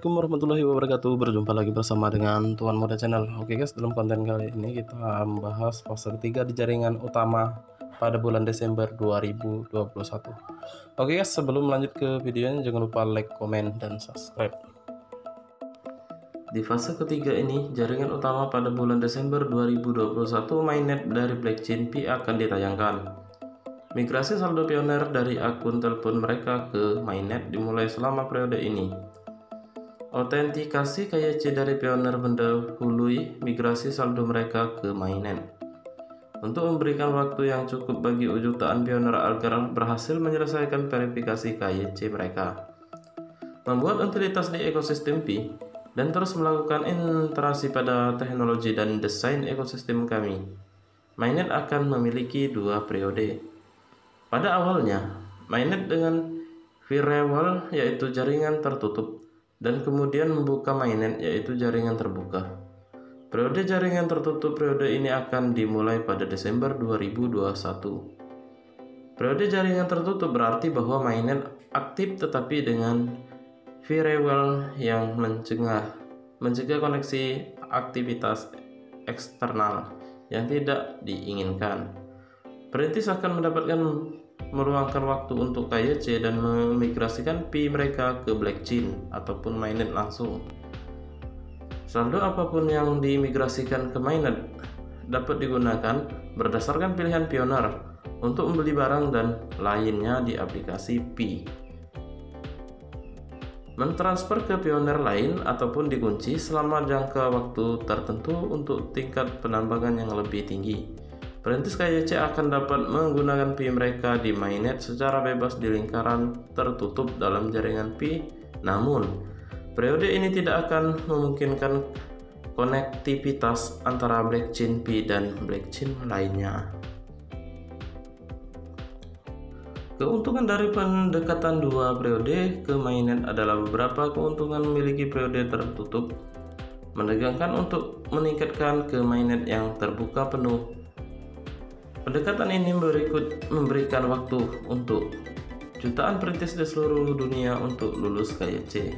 Assalamualaikum warahmatullahi wabarakatuh. Berjumpa lagi bersama dengan Tuan Muda Channel. Oke guys, dalam konten kali ini kita membahas fase ketiga di jaringan utama pada bulan Desember 2021. Oke guys, sebelum lanjut ke videonya jangan lupa like, komen, dan subscribe. Di fase ketiga ini, jaringan utama pada bulan Desember 2021 mainnet dari Blackchain P akan ditayangkan. Migrasi saldo pioner dari akun telepon mereka ke mainnet dimulai selama periode ini. Autentikasi KYC dari pioner mendahului migrasi saldo mereka ke mainnet. Untuk memberikan waktu yang cukup bagi jutaan pioner agar berhasil menyelesaikan verifikasi KYC mereka, membuat utilitas di ekosistem Pi, dan terus melakukan interaksi pada teknologi dan desain ekosistem kami, mainnet akan memiliki dua periode. Pada awalnya, mainnet dengan firewall yaitu jaringan tertutup, dan kemudian membuka mainnet yaitu jaringan terbuka. Periode jaringan tertutup periode ini akan dimulai pada Desember 2021. Periode jaringan tertutup berarti bahwa mainnet aktif tetapi dengan firewall yang mencegah koneksi aktivitas eksternal yang tidak diinginkan. Perintis akan meluangkan waktu untuk KYC dan memigrasikan Pi mereka ke blockchain ataupun mainnet langsung. Saldo apapun yang diimigrasikan ke mainnet dapat digunakan berdasarkan pilihan pioner untuk membeli barang dan lainnya di aplikasi Pi, mentransfer ke pioner lain ataupun dikunci selama jangka waktu tertentu untuk tingkat penambangan yang lebih tinggi. Perintis KYC akan dapat menggunakan Pi mereka di mainnet secara bebas di lingkaran tertutup dalam jaringan Pi. Namun, periode ini tidak akan memungkinkan konektivitas antara blockchain Pi dan blockchain lainnya. Keuntungan dari pendekatan dua periode ke mainnet adalah beberapa keuntungan memiliki periode tertutup, menegangkan untuk meningkatkan ke mainnet yang terbuka penuh. Pendekatan ini memberikan waktu untuk jutaan perintis di seluruh dunia untuk lulus KYC,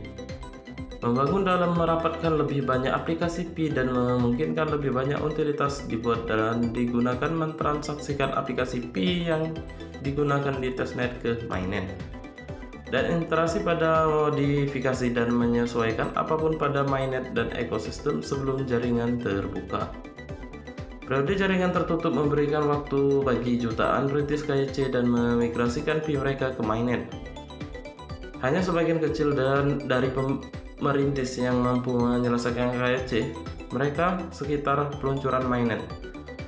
membangun dalam merapatkan lebih banyak aplikasi Pi dan memungkinkan lebih banyak utilitas dibuat dan digunakan mentransaksikan aplikasi Pi yang digunakan di testnet ke mainnet, dan interaksi pada modifikasi dan menyesuaikan apapun pada mainnet dan ekosistem sebelum jaringan terbuka. Periode jaringan tertutup memberikan waktu bagi jutaan perintis KYC dan memigrasikan Pi mereka ke mainnet. Hanya sebagian kecil dari pemerintis yang mampu menyelesaikan KYC mereka sekitar peluncuran mainnet.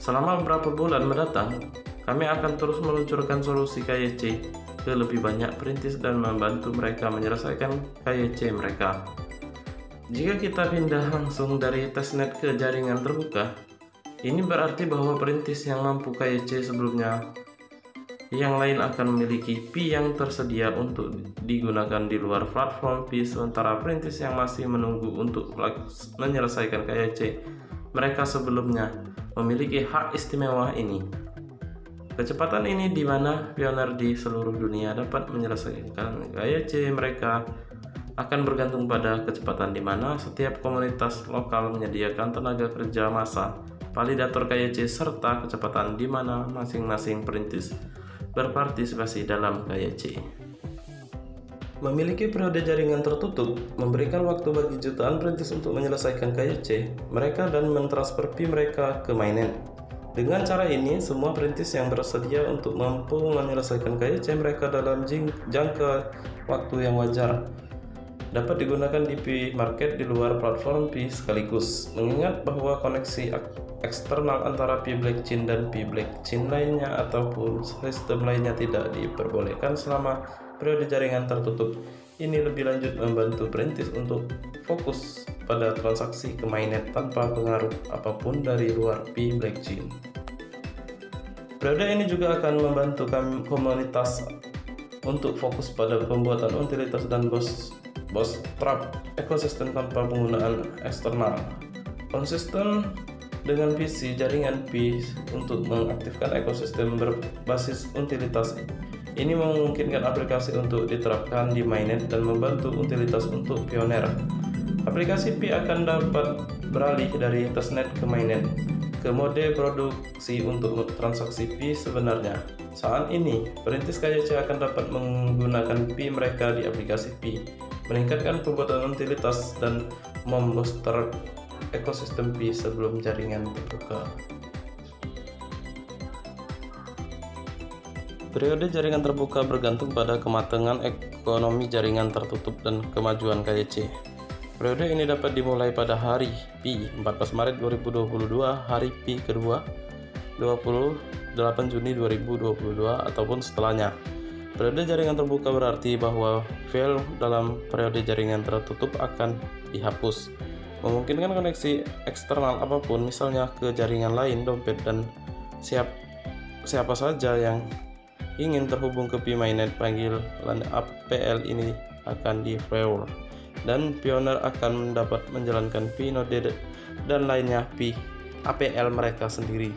Selama beberapa bulan mendatang, kami akan terus meluncurkan solusi KYC ke lebih banyak perintis dan membantu mereka menyelesaikan KYC mereka. Jika kita pindah langsung dari testnet ke jaringan terbuka, ini berarti bahwa perintis yang mampu KYC sebelumnya yang lain akan memiliki Pi yang tersedia untuk digunakan di luar platform Pi, sementara perintis yang masih menunggu untuk menyelesaikan KYC mereka sebelumnya memiliki hak istimewa ini. Kecepatan ini di mana pioner di seluruh dunia dapat menyelesaikan KYC mereka akan bergantung pada kecepatan di mana setiap komunitas lokal menyediakan tenaga kerja massa, validator KYC, serta kecepatan di mana masing-masing perintis berpartisipasi dalam KYC. Memiliki periode jaringan tertutup memberikan waktu bagi jutaan perintis untuk menyelesaikan KYC mereka dan mentransfer Pi mereka ke mainnet. Dengan cara ini, semua perintis yang bersedia untuk mampu menyelesaikan KYC mereka dalam jangka waktu yang wajar dapat digunakan di Pi market di luar platform Pi sekaligus, mengingat bahwa koneksi eksternal antara Pi blockchain dan Pi blockchain lainnya ataupun sistem lainnya tidak diperbolehkan selama periode jaringan tertutup. Ini lebih lanjut membantu perintis untuk fokus pada transaksi ke mainnet tanpa pengaruh apapun dari luar Pi blockchain. Periode ini juga akan membantu komunitas untuk fokus pada pembuatan utilitas dan bootstrap ekosistem tanpa penggunaan eksternal. Konsisten dengan visi jaringan Pi untuk mengaktifkan ekosistem berbasis utilitas Ini memungkinkan aplikasi untuk diterapkan di mainnet dan membantu utilitas untuk pioner. Aplikasi Pi akan dapat beralih dari testnet ke mainnet ke mode produksi untuk transaksi Pi sebenarnya. Saat ini, perintis KYC akan dapat menggunakan Pi mereka di aplikasi Pi, meningkatkan pembuatan utilitas dan membooster ekosistem Pi sebelum jaringan terbuka. Periode jaringan terbuka bergantung pada kematangan ekonomi jaringan tertutup dan kemajuan KYC. Periode ini dapat dimulai pada hari Pi 14 Maret 2022, hari Pi kedua 28 Juni 2022 ataupun setelahnya. Periode jaringan terbuka berarti bahwa file dalam periode jaringan tertutup akan dihapus, memungkinkan koneksi eksternal apapun, misalnya ke jaringan lain, dompet, dan siapa saja yang ingin terhubung ke Pi mainnet. Panggilan APL ini akan di-firewall dan pioner akan dapat menjalankan Pi node dan lainnya Pi APL mereka sendiri.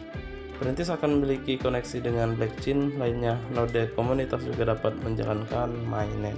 Perintis akan memiliki koneksi dengan blockchain lainnya. Node komunitas juga dapat menjalankan mainnet.